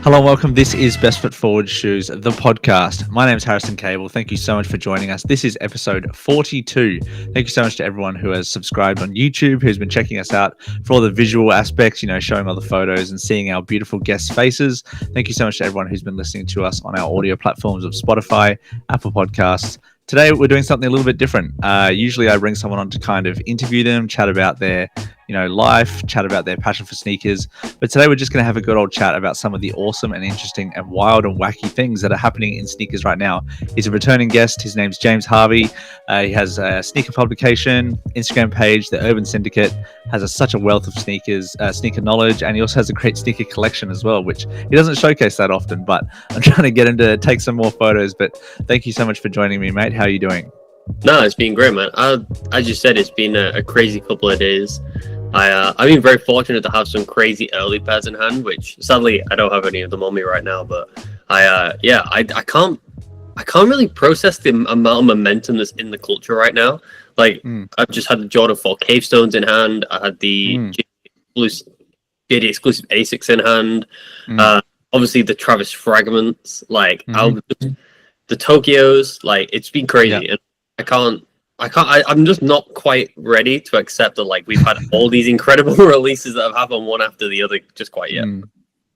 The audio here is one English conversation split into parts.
Hello and welcome. This is Best Foot Forward Shoes, the podcast. My name is Harrison Cable. Thank you so much for joining us. This is episode 42. Thank you so much to everyone who has subscribed on YouTube, who's been checking us out for all the visual aspects, showing all the photos and seeing our beautiful guest faces. Thank you so much to everyone who's been listening to us on our audio platforms of Spotify, Apple Podcasts. Today, we're doing something a little bit different. Usually I bring someone on to kind of interview them, chat about their life, chat about their passion for sneakers. But today we're just going to have a good old chat about some of the awesome and interesting and wild and wacky things that are happening in sneakers right now. He's a returning guest. His name's James Harvey. He has a sneaker publication, Instagram page, the Urban Syndicate, has such a wealth of sneakers, sneaker knowledge, and he also has a great sneaker collection as well, which he doesn't showcase that often, but I'm trying to get him to take some more photos. But thank you so much for joining me, mate. How are you doing? No, it's been great, man. As you said, it's been a crazy couple of days. I've been very fortunate to have some crazy early pairs in hand, which sadly I don't have any of them on me right now. But I can't really process the amount of momentum that's in the culture right now. Like I've just had the Jordan 4 Cave Stones in hand. I had the JD exclusive Asics in hand. Obviously the Travis Fragments, like the Tokyos. Like it's been crazy, and I'm just not quite ready to accept that like we've had all these incredible releases that have happened one after the other just quite yet.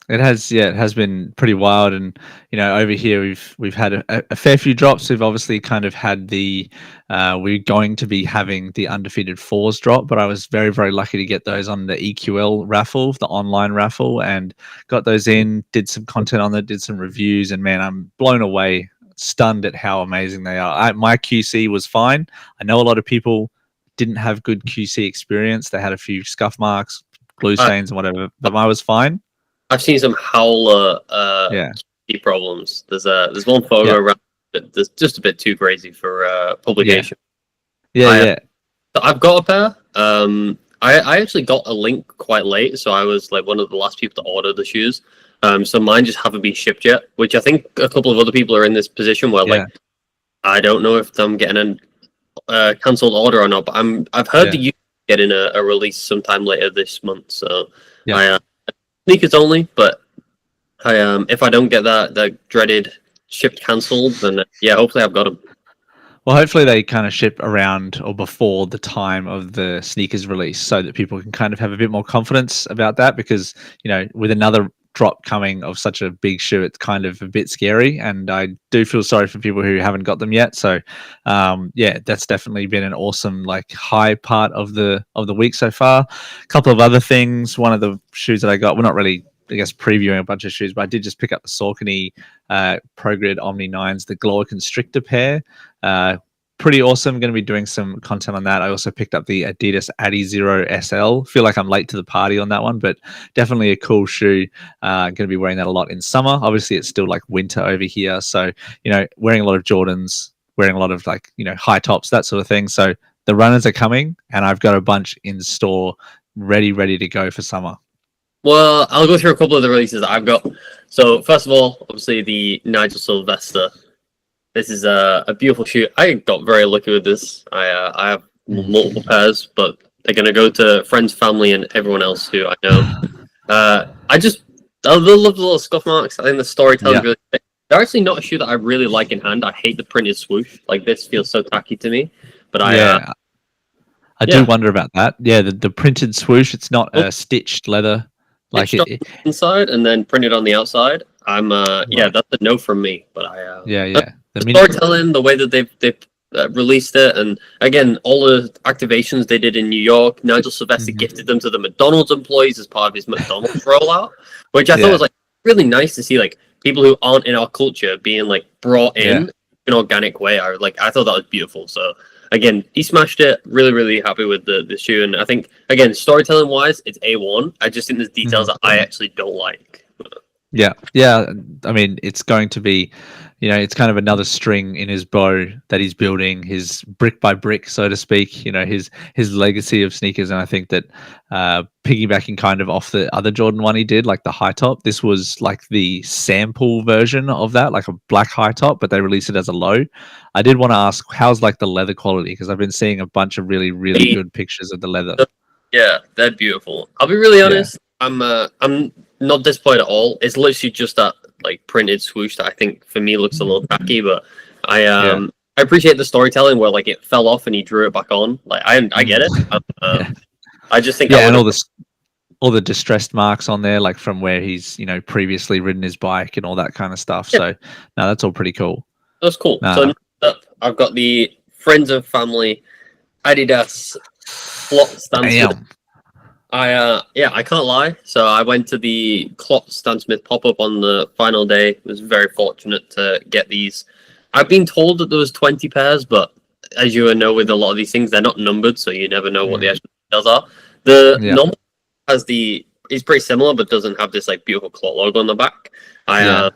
It has been pretty wild, and over here we've had a fair few drops. We've obviously kind of had we're going to be having the undefeated fours drop, but I was very, very lucky to get those on the EQL raffle, the online raffle, and got those in, did some content on it, did some reviews, and man, I'm blown away, stunned at how amazing they are. My QC was fine. I know a lot of people didn't have good QC experience. They had a few scuff marks, glue stains, and whatever, but mine was fine. I've seen some howler QC problems. There's one photo around that's just a bit too crazy for publication. So I've got a pair. I actually got a link quite late, so I was like one of the last people to order the shoes. So mine just haven't been shipped yet, which I think a couple of other people are in this position where like I don't know if I'm getting a cancelled order or not, but I've heard that you getting a release sometime later this month. So sneakers only, but if I don't get that dreaded shipped cancelled, then hopefully I've got them. Well, hopefully they kind of ship around or before the time of the sneakers release, so that people can kind of have a bit more confidence about that, because with another drop coming of such a big shoe, it's kind of a bit scary, and I do feel sorry for people who haven't got them yet. So that's definitely been an awesome high part of the week so far. A couple of other things. One of the shoes that I got, we're not really previewing a bunch of shoes, but I did just pick up the Saucony Pro Grid Omni 9s, the Glow Constrictor pair. Pretty awesome. Going to be doing some content on that. I also picked up the Adidas Adizero SL. Feel like I'm late to the party on that one, but definitely a cool shoe. Going to be wearing that a lot in summer. Obviously, it's still winter over here, so wearing a lot of Jordans, wearing a lot of high tops, that sort of thing. So the runners are coming, and I've got a bunch in store, ready to go for summer. Well, I'll go through a couple of the releases that I've got. So first of all, obviously the Nigel Sylvester. This is a beautiful shoe. I got very lucky with this. I have multiple pairs, but they're going to go to friends, family, and everyone else who I know. I love the little scuff marks. I think the storytelling really. They're actually not a shoe that I really like in hand. I hate the printed swoosh. Like this feels so tacky to me. But I do wonder about that. Yeah, the printed swoosh. It's not a stitched leather. Like it inside and then printed on the outside. I'm that's a no from me. But the storytelling, the way that they've released it, and again all the activations they did in New York. Nigel Sylvester gifted them to the McDonald's employees as part of his McDonald's rollout, which I thought was really nice to see people who aren't in our culture being brought in an organic way. I thought that was beautiful. So again, he smashed it. Really, really happy with the shoe. And I think, again, storytelling wise, it's A1. I just think there's details that I actually don't like. Yeah. I mean, it's going to be, it's kind of another string in his bow that he's building, his brick by brick, so to speak, his legacy of sneakers. And I think that piggybacking kind of off the other Jordan one he did, the high top, this was the sample version of that, a black high top, but they released it as a low. I did want to ask, how's the leather quality? Because I've been seeing a bunch of really, really good pictures of the leather. Yeah, they're beautiful. I'll be really honest. I'm not disappointed at all. It's literally just that like printed swoosh that I think for me looks a little tacky, but I appreciate the storytelling where like it fell off and he drew it back on. Like I get it. Yeah. I just think Yeah, and all the distressed marks on there, like from where he's previously ridden his bike and all that kind of stuff. Yeah. So no, that's all pretty cool. That's cool. So next up, I've got the Friends and Family Adidas Clot Stan Smith. I can't lie. So I went to the Clot Stan Smith pop-up on the final day. Was very fortunate to get these. I've been told that there was 20 pairs, but as you know, with a lot of these things, they're not numbered, so you never know what the actual details are. The normal has is pretty similar, but doesn't have this like beautiful Clot logo on the back. I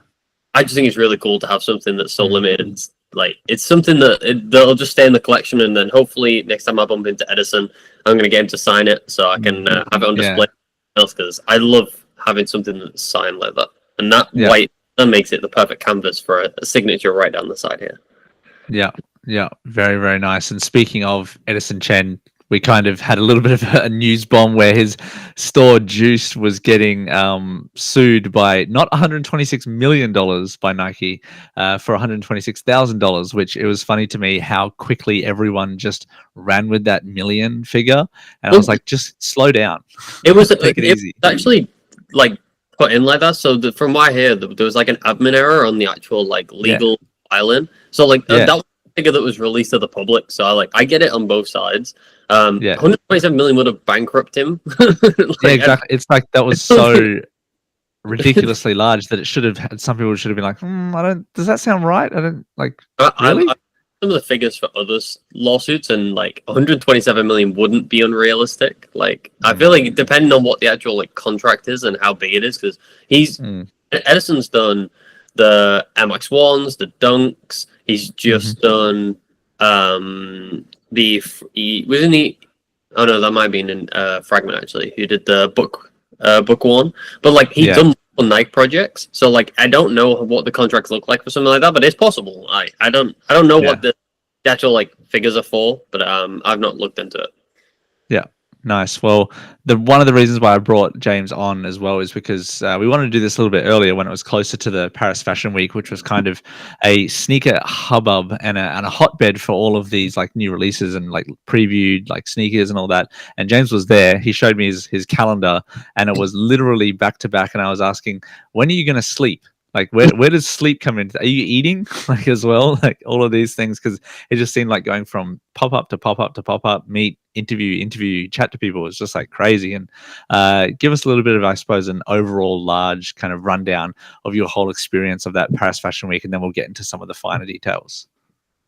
just think it's really cool to have something that's so limited. Like it's something that'll just stay in the collection, and then hopefully next time I bump into Edison, I'm gonna get him to sign it so I can have it on display. Because I love having something that's signed like that, and that white that makes it the perfect canvas for a signature right down the side here. Yeah, very, very nice. And speaking of Edison Chen, we kind of had a little bit of a news bomb where his store Juice was getting sued by not $126 million by Nike for $126,000, which it was funny to me how quickly everyone just ran with that million figure. And I was like, just slow down. It was take it easy. It actually like put in like that. So from what I hear, there was like an admin error on the actual like legal filing. So like that was a figure that was released to the public. So I get it on both sides. 127 million would have bankrupted him. Exactly. It's like that was so ridiculously large that it should have had. Some people should have been like, I don't. Does that sound right? I don't like. Really? Some of the figures for others lawsuits, and like 127 million wouldn't be unrealistic. Like I feel like depending on what the actual like contract is and how big it is, because Edison's done the MX1s, the Dunks. He's just done oh no, that might have been in Fragment actually, who did the book one. But like he's done Nike projects, so like I don't know what the contracts look like for something like that, but it's possible. I don't know what the actual like figures are for, but I've not looked into it. Yeah. Nice. Well, one of the reasons why I brought James on as well is because we wanted to do this a little bit earlier when it was closer to the Paris Fashion Week, which was kind of a sneaker hubbub and a hotbed for all of these like new releases and like previewed like sneakers and all that. And James was there. He showed me his calendar, and it was literally back to back. And I was asking, when are you going to sleep? Like where does sleep come in? Are you eating like as well? Like all of these things, because it just seemed like going from pop up to pop up to pop up, meet, interview, chat to people was just like crazy. And give us a little bit of, I suppose, an overall large kind of rundown of your whole experience of that Paris Fashion Week, and then we'll get into some of the finer details.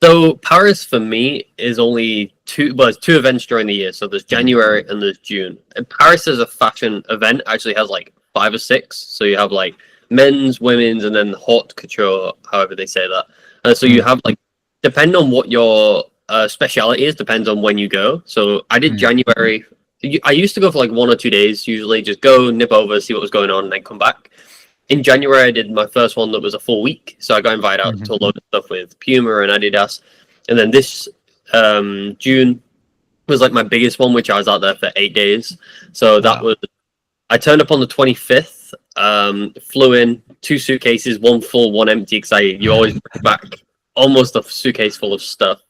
So Paris for me is only two events during the year. So there's January and there's June. And Paris as a fashion event actually has like 5 or 6. So you have like men's, women's, and then haute couture, however they say that. So you have like, depending on what your speciality is, depends on when you go. So I did January. I used to go for like 1 or 2 days, usually just go, nip over, see what was going on, and then come back. In January, I did my first one that was a full week. So I got invited out to a load of stuff with Puma and Adidas. And then this June was like my biggest one, which I was out there for 8 days. So that was, I turned up on the 25th. Flew in 2 suitcases, 1 full, 1 empty, because you always bring back almost a suitcase full of stuff.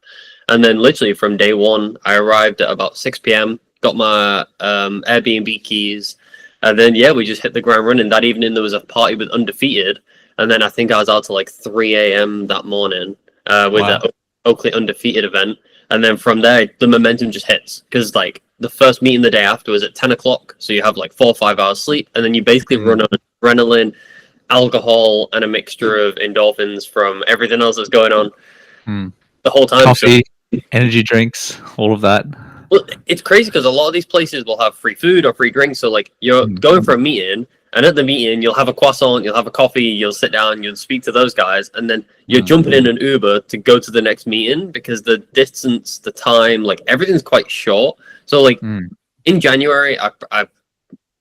And then literally from day one, I arrived at about 6 p.m, got my Airbnb keys, and then we just hit the ground running. That evening there was a party with Undefeated, and then I think I was out till like 3 a.m. that morning with that Oakley Undefeated event. And then from there, the momentum just hits, because like the first meeting the day after was at 10 o'clock. So you have like 4 or 5 hours sleep, and then you basically run on adrenaline, alcohol, and a mixture of endorphins from everything else that's going on the whole time. Coffee, energy drinks, all of that. Well, it's crazy because a lot of these places will have free food or free drinks. So like you're going for a meeting, and at the meeting you'll have a croissant, you'll have a coffee, you'll sit down, you'll speak to those guys, and then you're jumping in an Uber to go to the next meeting, because the distance, the time, like everything's quite short. So like in January,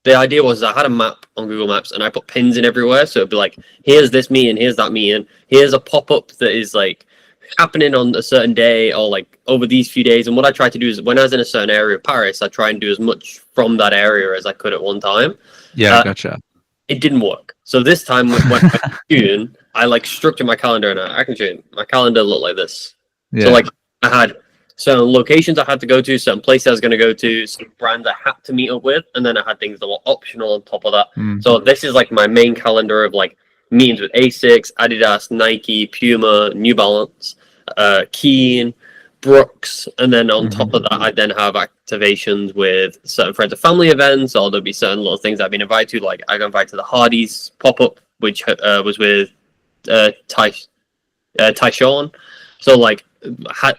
the idea was I had a map on Google Maps, and I put pins in everywhere. So it'd be like, here's this meeting, here's that meeting, here's a pop-up that is like happening on a certain day, or like over these few days. And what I tried to do is, when I was in a certain area of Paris, I try and do as much from that area as I could at one time. Gotcha. it didn't work. So this time when I went to June, I like structured my calendar, and I can show you. My calendar looked like this. Yeah. So like I had certain locations I had to go to, certain places I was going to go to, some brands I had to meet up with, and then I had things that were optional on top of that. So this is like my main calendar of like meetings with Asics, Adidas, Nike, Puma, New Balance, Keen, Brooks, and then on top of that, I then have activations with certain friends of family events, or there'll be certain little things I've been invited to. Like I got invited to the Hardy's pop-up, which was with Tyshawn. So like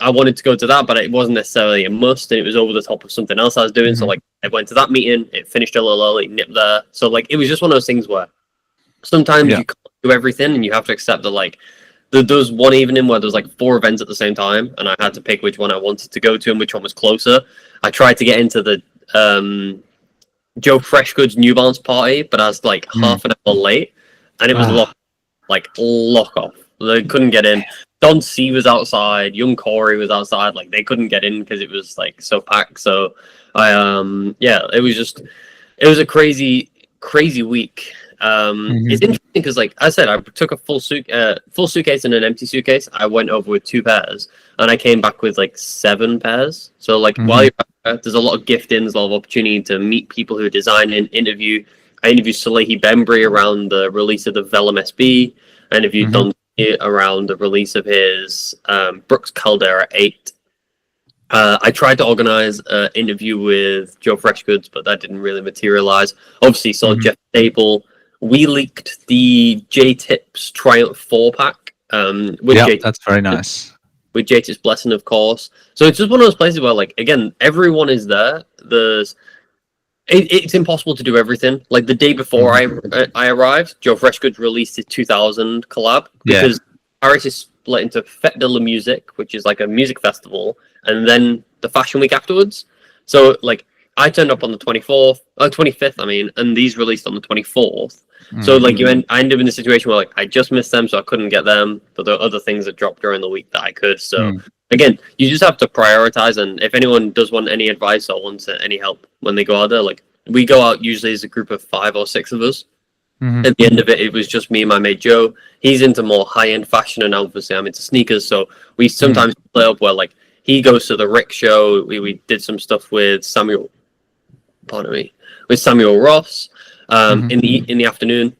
I wanted to go to that, but it wasn't necessarily a must, and it was over the top of something else I was doing. So like I went to that meeting, it finished a little early, nipped there. So like it was just one of those things where sometimes you can't do everything, and you have to accept that like there was one evening where there was like 4 events at the same time, and I had to pick which one I wanted to go to and which one was closer. I tried to get into the Joe Freshgood's New Balance party, but I was like half an hour late, and it was lock off. They couldn't get in. Don C was outside. Young Corey was outside. Like they couldn't get in because it was like so packed. So I it was a crazy week. It's interesting because, like I said, I took a full suitcase and an empty suitcase. I went over with 2 pairs, and I came back with like 7 pairs. So like while you're there, there's a lot of giftings, a lot of opportunity to meet people who are designing, interview. I interviewed Salehi Bembry around the release of the Vellum SB. I interviewed Don around the release of his Brooks Caldera 8. I tried to organize an interview with Joe Freshgoods, but that didn't really materialize. Obviously, saw Jeff Staple. We leaked the J-Tips Triumph 4-pack. That's very nice. With J-Tips Blessing, of course. So it's just one of those places where, like, again, everyone is there. It's impossible to do everything. Like, the day before I arrived, Joe Freshgoods released his 2000 collab. Because Paris is split into Fête de la Musique, which is like a music festival, and then the Fashion Week afterwards. So, like, I turned up on the 25th, I mean, and these released on the 24th. So, like, I ended up in a situation where, like, I just missed them, so I couldn't get them, but there are other things that dropped during the week that I could. So, again, you just have to prioritize, and if anyone does want any advice or wants any help when they go out there, like, we go out usually as a group of 5 or 6 of us. At the end of it, it was just me and my mate Joe. He's into more high-end fashion, and obviously I'm into sneakers, so we sometimes play up where, like, he goes to the Rick show. We did some stuff with Samuel Ross in the afternoon,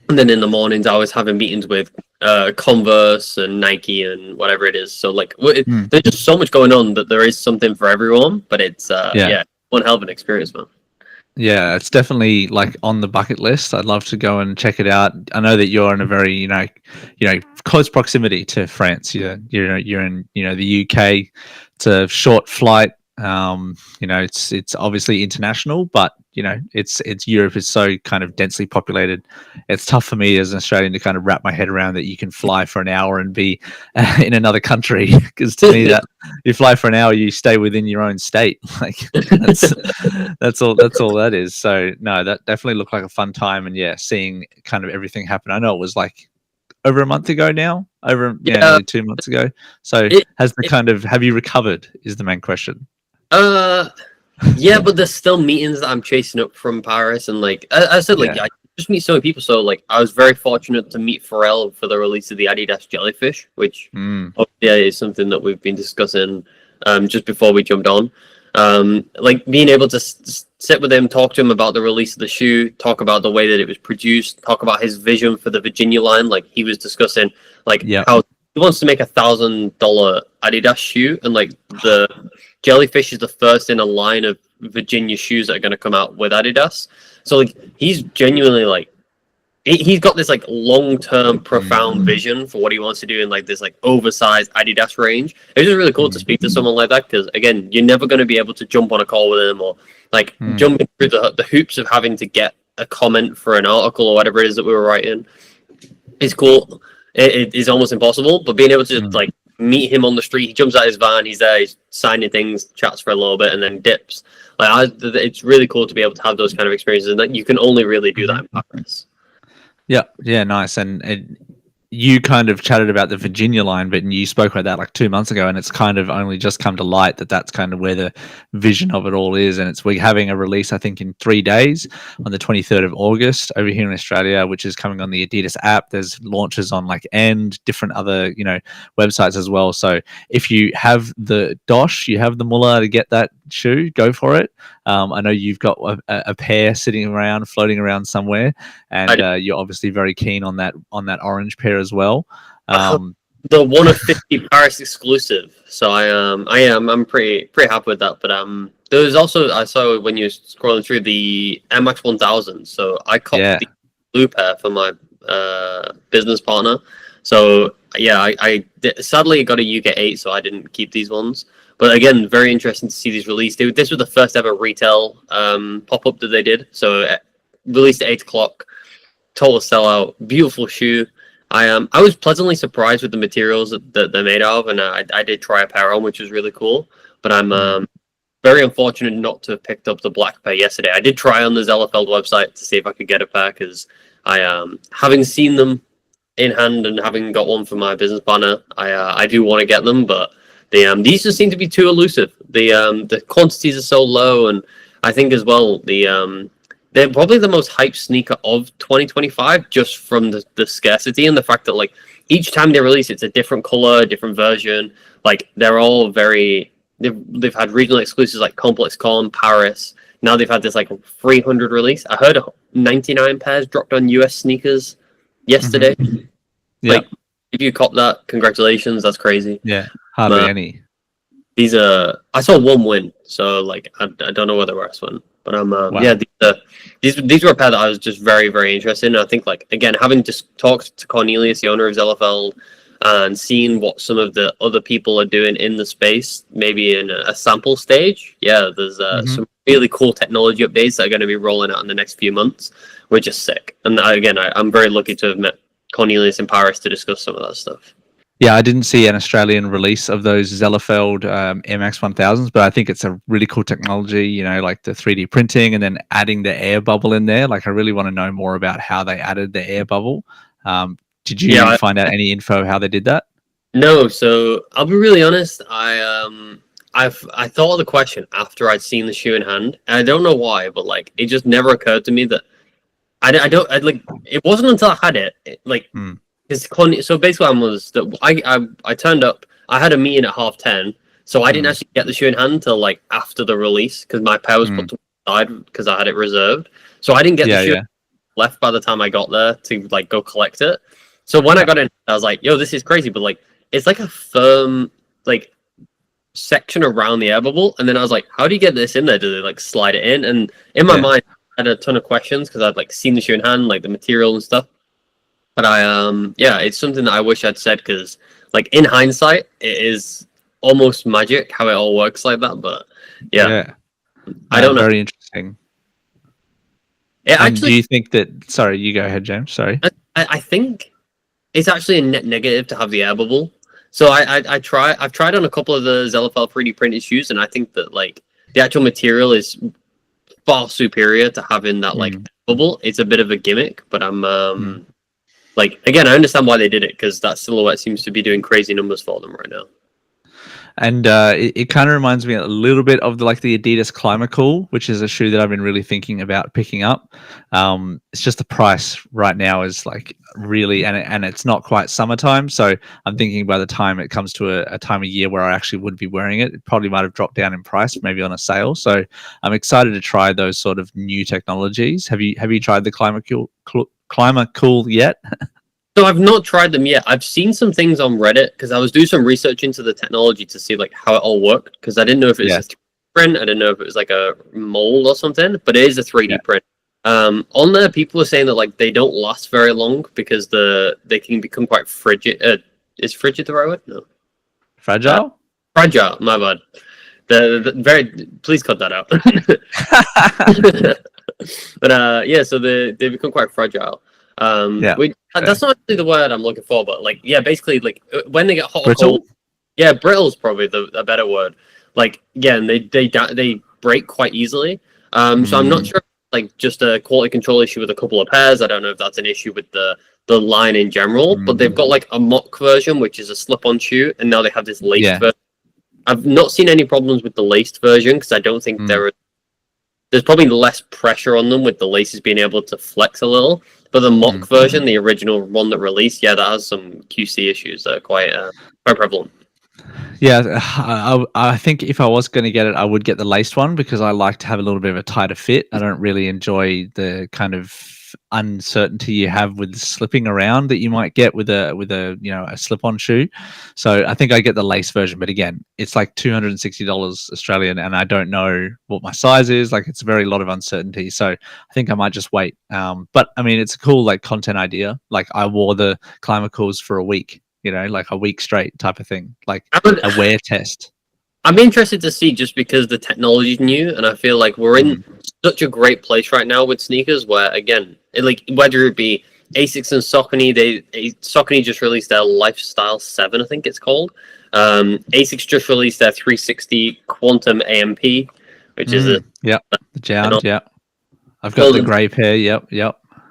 and then in the mornings I was having meetings with Converse and Nike and whatever it is. So like there's just so much going on that there is something for everyone, but it's one hell of an experience, man. Yeah, it's definitely like on the bucket list. I'd love to go and check it out. I know that you're in a very, you know, close proximity to France. You're in, the UK. It's a short flight. It's obviously international, but it's Europe is so kind of densely populated. It's tough for me as an Australian to kind of wrap my head around that you can fly for an hour and be in another country. Because to me, that you fly for an hour, you stay within your own state. Like that's all that is. So no, that definitely looked like a fun time. And seeing kind of everything happen. I know it was like over a month ago now, nearly 2 months ago. So have you recovered is the main question. Yeah, but there's still meetings that I'm chasing up from Paris, and like I said, like I just meet so many people. So like I was very fortunate to meet Pharrell for the release of the Adidas Jellyfish, which obviously is something that we've been discussing just before we jumped on. Like being able to sit with him, talk to him about the release of the shoe, talk about the way that it was produced, talk about his vision for the Virginia line. Like he was discussing like how he wants to make $1,000 Adidas shoe, and like the Jellyfish is the first in a line of Virginia shoes that are going to come out with Adidas. So like he's genuinely like he's got this like long-term profound vision for what he wants to do in like this like oversized Adidas range. It's just really cool to speak to someone like that, because again, you're never going to be able to jump on a call with him or like jumping through the hoops of having to get a comment for an article or whatever it is that we were writing. It's cool. It is almost impossible, but being able to like meet him on the street, he jumps out his van, he's there, he's signing things, chats for a little bit, and then dips. Like it's really cool to be able to have those kind of experiences, and that you can only really do that in Paris. Yeah, nice. And you kind of chatted about the Virginia line, but you spoke about that like 2 months ago, and it's kind of only just come to light that that's kind of where the vision of it all is. And we're having a release, I think, in 3 days on the 23rd of August over here in Australia, which is coming on the Adidas app. There's launches on like different other, websites as well. So if you have the dosh, you have the mullah to get that shoe, go for it. I know you've got a pair sitting around, floating around somewhere, and you're obviously very keen on that orange pair as well. The 1 of 50 Paris exclusive. So I'm pretty happy with that. But there was also, I saw when you were scrolling through the MX 1000. So I copped the blue pair for my business partner. So yeah, I sadly got a UK 8, so I didn't keep these ones. But again, very interesting to see these released. This was the first ever retail pop-up that they did. So released at 8 o'clock, total sellout, beautiful shoe. I was pleasantly surprised with the materials that they're made of, and I did try a pair on, which was really cool. But I'm very unfortunate not to have picked up the black pair yesterday. I did try on the Zellerfeld website to see if I could get a pair, because having seen them in hand and having got one for my business partner, I do want to get them, but these just seem to be too elusive. The quantities are so low, and I think as well they're probably the most hyped sneaker of 2025, just from the scarcity and the fact that like each time they release it's a different color, different version. Like they're all they've had regional exclusives like Complex Con, Paris. Now they've had this like 300 release. I heard 99 pairs dropped on US sneakers yesterday. Mm-hmm. Yeah. Like if you cop that, congratulations. That's crazy. Yeah, hardly any. These I saw one win, so like I don't know where the rest went. But wow. Yeah, these were a pair that I was just very, very interested in. I think, like, again, having just talked to Cornelius, the owner of Zellerfeld, and seeing what some of the other people are doing in the space, maybe in a sample stage. Yeah, there's some really cool technology updates that are going to be rolling out in the next few months, which is sick. And again, I'm very lucky to have met Cornelius in Paris to discuss some of that stuff. Yeah, I didn't see an Australian release of those Zellerfeld MX 1000s, but I think it's a really cool technology, like the 3D printing and then adding the air bubble in there. Like, I really want to know more about how they added the air bubble. Did you find out any info how they did that? No, so I'll be really honest. I thought of the question after I'd seen the shoe in hand, and I don't know why, but like it just never occurred to me that it wasn't until I had it So basically, I turned up. I had a meeting at 10:30, so I didn't actually get the shoe in hand until like after the release, because my pair was put to the side because I had it reserved. So I didn't get the shoe left by the time I got there to like go collect it. So when I got in, I was like, "Yo, this is crazy!" But like, it's like a firm like section around the air bubble, and then I was like, "How do you get this in there? Do they like slide it in?" And in my mind, I had a ton of questions because I'd like seen the shoe in hand, like the material and stuff. But it's something that I wish I'd said, because like in hindsight, it is almost magic how it all works like that. But I don't know. Very interesting. Do you think that? Sorry, you go ahead, James. Sorry. I think it's actually a net negative to have the air bubble. So I've tried on a couple of the Zellerfeld 3D printed shoes, and I think that like the actual material is far superior to having that like bubble. It's a bit of a gimmick, but I'm like, again, I understand why they did it, because that silhouette seems to be doing crazy numbers for them right now. And it kind of reminds me a little bit of the Adidas Climacool, which is a shoe that I've been really thinking about picking up. It's just the price right now is like really, and it's not quite summertime. So I'm thinking by the time it comes to a time of year where I actually would be wearing it, it probably might have dropped down in price, maybe on a sale. So I'm excited to try those sort of new technologies. Have you tried the Climacool yet? So I've not tried them yet. I've seen some things on Reddit, because I was doing some research into the technology to see like how it all worked, because I didn't know if it was a 3D print. I didn't know if it was like a mold or something, but it is a 3D print. On there, people are saying that like they don't last very long because they can become quite frigid. Is frigid the right word? No. Fragile? Fragile. My bad. Please cut that out. But so they become quite fragile. That's not actually the word I'm looking for, but like basically like when they get hot or cold, brittle's probably a better word. Like again, they break quite easily. So I'm not sure like just a quality control issue with a couple of pairs. I don't know if that's an issue with the line in general, but they've got like a mock version, which is a slip-on shoe, and now they have this laced version. I've not seen any problems with the laced version because I don't think there's probably less pressure on them with the laces being able to flex a little. But the mock version, the original one that released, that has some QC issues that are quite prevalent. Yeah, I think if I was going to get it, I would get the laced one because I like to have a little bit of a tighter fit. I don't really enjoy the kind of uncertainty you have with slipping around that you might get with a a slip-on shoe. So I think I get the lace version, but again, it's like $260 Australian, and I don't know what my size is. Like, it's a very lot of uncertainty. So I think I might just wait. But I mean, it's a cool like content idea. Like, I wore the Climacools for a week. Like a week straight type of thing, like a wear test. I'm interested to see, just because the technology's new, and I feel like we're in such a great place right now with sneakers where, again, like whether it be Asics and Saucony, Saucony just released their Lifestyle 7, I think it's called. Asics just released their 360 Quantum AMP, which is the Jound, I've got the grey pair, yep.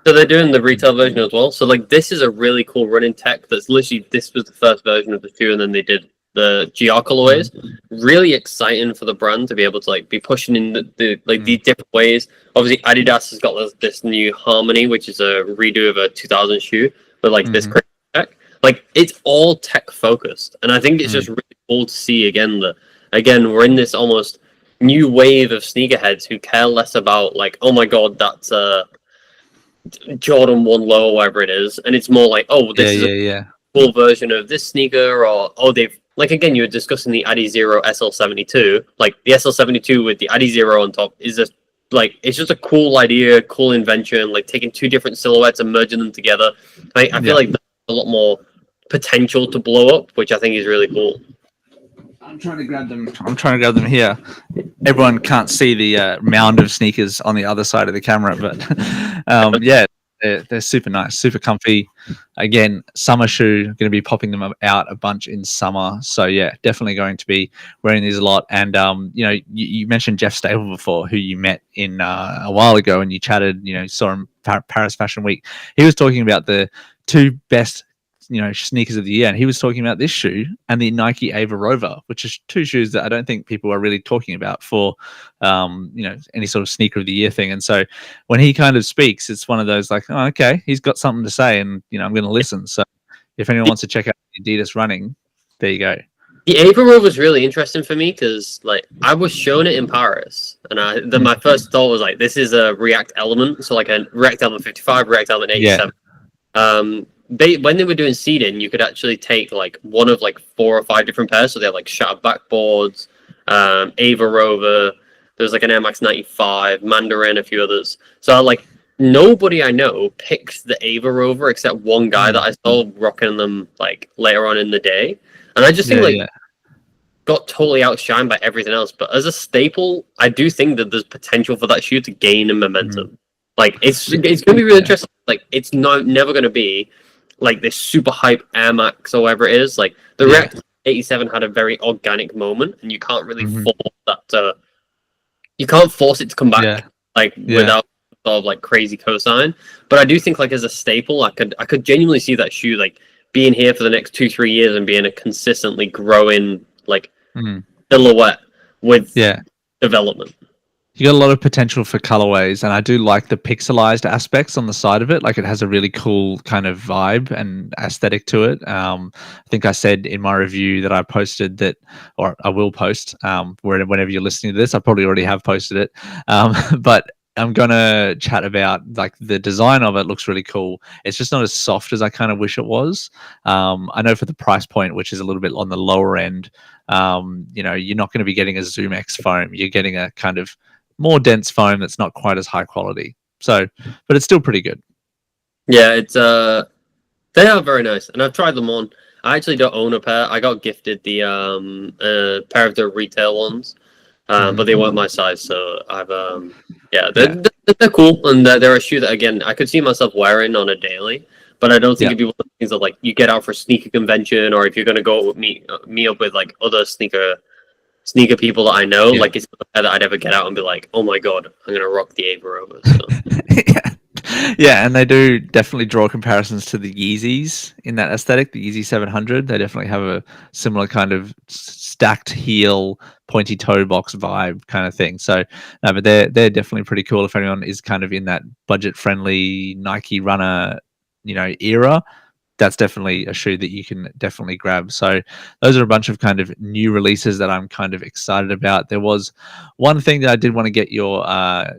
So they're doing the retail version as well. So like, this is a really cool running tech. That's literally, this was the first version of the shoe, and then they did the GR colorways. Really exciting for the brand to be able to like be pushing in these different ways. Obviously, Adidas has got this new Harmony, which is a redo of a 2000 shoe, but like this crazy tech. Like, it's all tech focused, and I think it's just really cool to see again we're in this almost new wave of sneakerheads who care less about like, oh my god, that's Jordan 1 low or whatever it is, and it's more like, oh, this is a full version of this sneaker, or they've, like, again, you were discussing the Adizero SL72, like the SL72 with the Adizero on top is just like, it's just a cool idea, cool invention, like taking two different silhouettes and merging them together. I feel like there's a lot more potential to blow up, which I think is really cool. I'm trying to grab them here. Everyone can't see the mound of sneakers on the other side of the camera, but they're super nice, super comfy. Again, summer shoe, going to be popping them out a bunch in summer. So yeah, definitely going to be wearing these a lot. And you mentioned Jeff Stable before, who you met in a while ago, and you chatted. Saw him Paris Fashion Week. He was talking about the two best sneakers of the year, and he was talking about this shoe and the Nike AVA Rover, which is two shoes that I don't think people are really talking about for any sort of sneaker of the year thing. And so when he kind of speaks, it's one of those like, oh, okay, he's got something to say, and I'm going to listen. So if anyone wants to check out Adidas running, there you go. The AVA Rover was really interesting for me because, like, I was shown it in Paris, and then my first thought was like, this is a React Element, so like a React Element 55, React Element 87. When they were doing seeding, you could actually take like one of like 4 or 5 different pairs. So they have like shattered backboards, AVA Rover. There's like an Air Max 95, Mandarin, a few others. So like, nobody I know picks the AVA Rover except one guy that I saw rocking them like later on in the day, and I just think got totally outshined by everything else. But as a staple, I do think that there's potential for that shoe to gain in momentum. Like, it's gonna be really interesting. Like, it's never gonna be like this super hype Air Max or whatever it is. Like, the React 87 had a very organic moment, and you can't really force that you can't force it to come back without sort of like crazy cosign. But I do think, like, as a staple, I could genuinely see that shoe like being here for the next 2-3 years and being a consistently growing like silhouette with development. You got a lot of potential for colorways, and I do like the pixelized aspects on the side of it. Like, it has a really cool kind of vibe and aesthetic to it. I think I said in my review that I posted that, or I will post whenever you're listening to this. I probably already have posted it, but I'm gonna chat about like the design of it. Looks really cool. It's just not as soft as I kind of wish it was. I know for the price point, which is a little bit on the lower end, you're not going to be getting a Zoom X foam. You're getting a kind of more dense foam that's not quite as high quality. So, but it's still pretty good. Yeah, it's they are very nice, and I've tried them on. I actually don't own a pair. I got gifted the pair of the retail ones, but they weren't my size. So I've they're cool, and they're a shoe that, again, I could see myself wearing on a daily. But I don't think it'd be one of the things that like you get out for a sneaker convention, or if you're going to go meet up with like other sneaker sneaker people that I know. Yeah. Like it's not a pair that I'd ever get out and be like, oh my god, I'm gonna rock the AVA ROVER. So. Yeah, and they do definitely draw comparisons to the Yeezys in that aesthetic. The Yeezy 700, they definitely have a similar kind of stacked heel, pointy toe box vibe kind of thing. So, no, but they're definitely pretty cool if anyone is kind of in that budget friendly Nike runner, era. That's definitely a shoe that you can definitely grab. So those are a bunch of kind of new releases that I'm kind of excited about. There was one thing that I did want to get your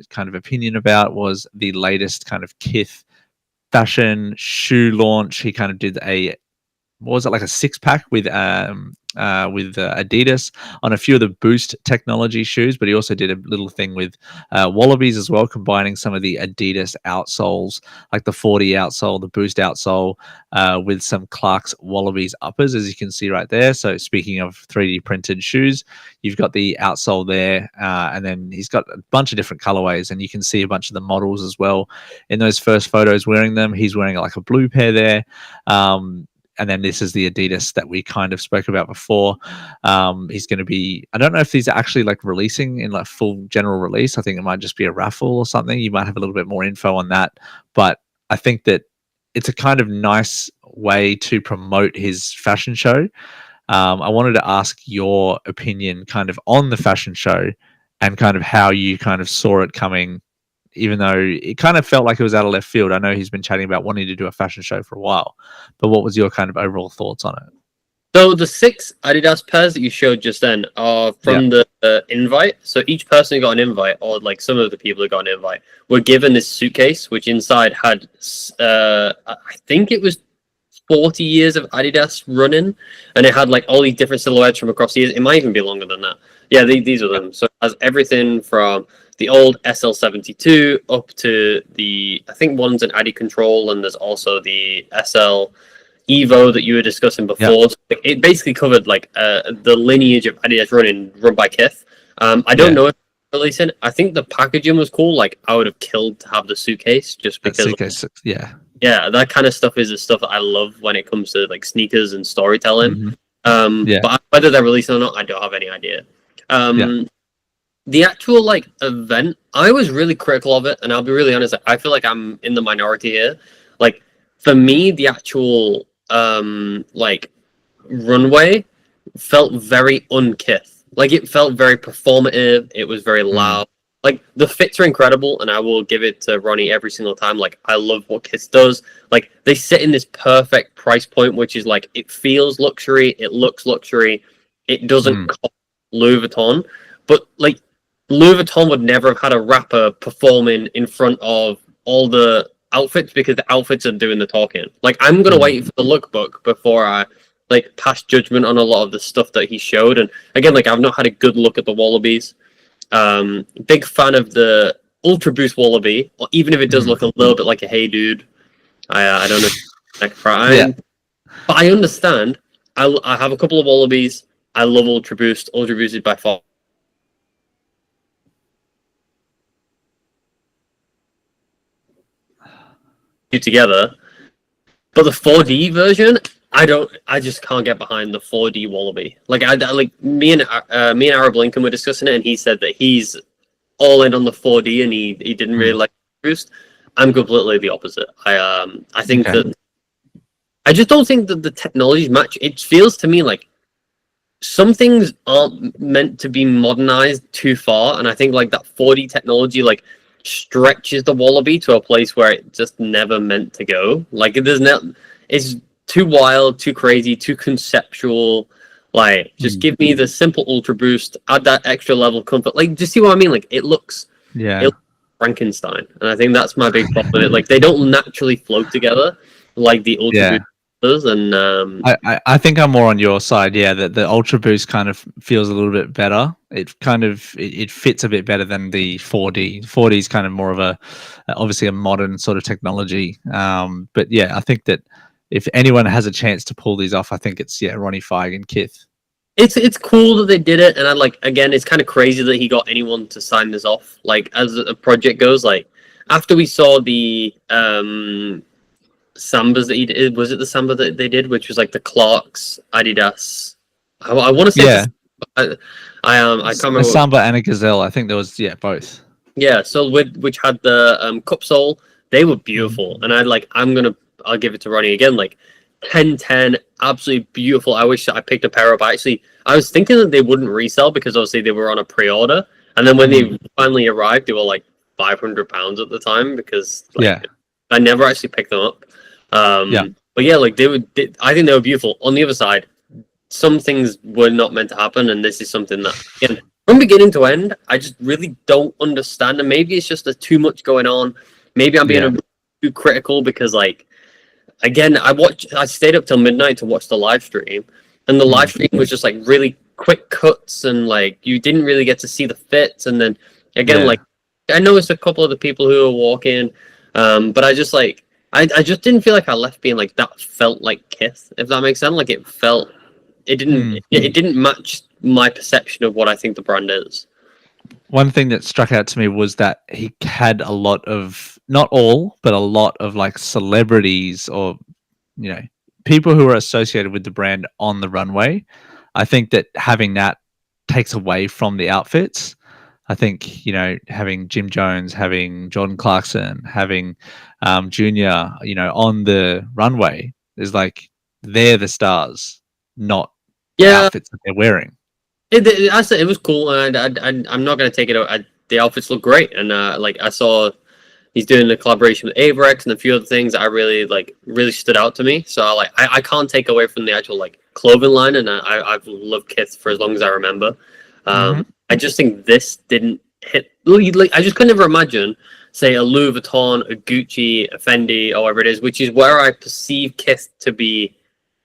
kind of opinion about was the latest kind of Kith fashion shoe launch. He kind of did what was it, like a 6-pack with Adidas on a few of the Boost technology shoes, but he also did a little thing with Wallabies as well, combining some of the Adidas outsoles, like the 4D outsole, the Boost outsole, with some Clark's Wallabies uppers, as you can see right there. So speaking of 3D printed shoes, you've got the outsole there, and then he's got a bunch of different colorways, and you can see a bunch of the models as well in those first photos wearing them. He's wearing like a blue pair there. And then this is the Adidas that we kind of spoke about before. He's going to be, I don't know if these are actually like releasing in like full general release. I think it might just be a raffle or something. You might have a little bit more info on that. But I think that it's a kind of nice way to promote his fashion show. I wanted to ask your opinion kind of on the fashion show and kind of how you kind of saw it coming, even though it kind of felt like it was out of left field. I know he's been chatting about wanting to do a fashion show for a while, but what was your kind of overall thoughts on it? So the 6 Adidas pairs that you showed just then are from the invite. So each person who got an invite, or like some of the people who got an invite, were given this suitcase, which inside had, I think it was 40 years of Adidas running, and it had like all these different silhouettes from across the years. It might even be longer than that. Yeah, these are them. So it has everything from the old SL72 up to the, I think one's an Adi Control, and there's also the SL EVO that you were discussing before. So it basically covered like the lineage of Adidas run by Kith. I don't know if it's releasing. I think the packaging was cool. Like I would have killed to have the suitcase just because. Suitcase, yeah, that kind of stuff is the stuff that I love when it comes to like sneakers and storytelling. But whether they're releasing or not, I don't have any idea. The actual like event, I was really critical of it, and I'll be really honest, I feel like I'm in the minority here. Like for me, the actual like runway felt very un-Kith. Like it felt very performative, it was very loud. Like the fits are incredible, and I will give it to Ronnie every single time. Like I love what Kith does. Like they sit in this perfect price point, which is like it feels luxury, it looks luxury, it doesn't cost Louis Vuitton, but like Louis Vuitton would never have had a rapper performing in front of all the outfits because the outfits are doing the talking. Like I'm gonna wait for the lookbook before I like pass judgment on a lot of the stuff that he showed. And again, like I've not had a good look at the Wallabies. Big fan of the Ultra Boost Wallaby, even if it does look a little bit like a Hey Dude. I don't know, like but I understand. I have a couple of Wallabies. I love Ultra Boost. Ultra Boost is by far together, but the 4D version, I just can't get behind the 4D Wallaby. Like I like me and Arab Lincoln were discussing it, and he said that he's all in on the 4D, and he didn't really like Boost. I'm completely the opposite. I think that I just don't think that the technologies match. It feels to me like some things aren't meant to be modernized too far, and I think like that 4D technology like stretches the Wallaby to a place where it just never meant to go. Like it's too wild, too crazy, too conceptual. Like just give me the simple Ultra Boost, add that extra level of comfort. Like, do you see what I mean? Like it looks Frankenstein, and I think that's my big problem with it. Like they don't naturally flow together like the Ultra Boost does. And I think I'm more on your side. Yeah, that the Ultra Boost kind of feels a little bit better. It kind of it fits a bit better than the 4D. 4D is kind of more of obviously a modern sort of technology. But yeah, I think that if anyone has a chance to pull these off, I think it's Ronnie Feig and Kith. It's cool that they did it, and I like, again, it's kind of crazy that he got anyone to sign this off. Like as a project goes, like after we saw the Sambas that he did, was it the Samba that they did, which was like the Clarks Adidas? I want to say I can't A remember. Samba and a Gazelle. I think there was both. Yeah, so which had the cup sole, they were Mhm. beautiful, and I'll give it to Ronnie again, like 10/10, absolutely beautiful. I wish I picked a pair up. I was thinking that they wouldn't resell because obviously they were on a pre-order, and then when they finally arrived, they were like £500 at the time because Yeah, I never actually picked them up. yeah, But yeah, like I think they were beautiful. On the other side, some things were not meant to happen, and this is something that, again, from beginning to end, I just really don't understand. And maybe it's just there's too much going on. Maybe I'm being yeah. a bit too critical because, like, again, I stayed up till midnight to watch the live stream, and the live stream was just like really quick cuts, and like you didn't really get to see the fits. And then again, Yeah. like I noticed a couple of the people who were walking, but I just like I just didn't feel like I left being like that felt like Kith, if that makes sense. Like it didn't match my perception of what I think the brand is. One thing that struck out to me was that he had a lot of, not all, but a lot of like celebrities or, people who are associated with the brand on the runway. I think that having that takes away from the outfits. I think, having Jim Jones, having Jordan Clarkson, having Junior, on the runway is like they're the stars, not the Yeah, outfits that they're wearing. I said it was cool, and I'm not gonna take it out. The outfits look great, and like I saw he's doing a collaboration with AVA and a few other things that I really stood out to me. So I can't take away from the actual like clothing line, and I've loved Kith for as long as I remember. Hmm. I just think this didn't hit. Like I just could never imagine, say, a Louis Vuitton, a Gucci, a Fendi, or whatever it is, which is where I perceive Kith to be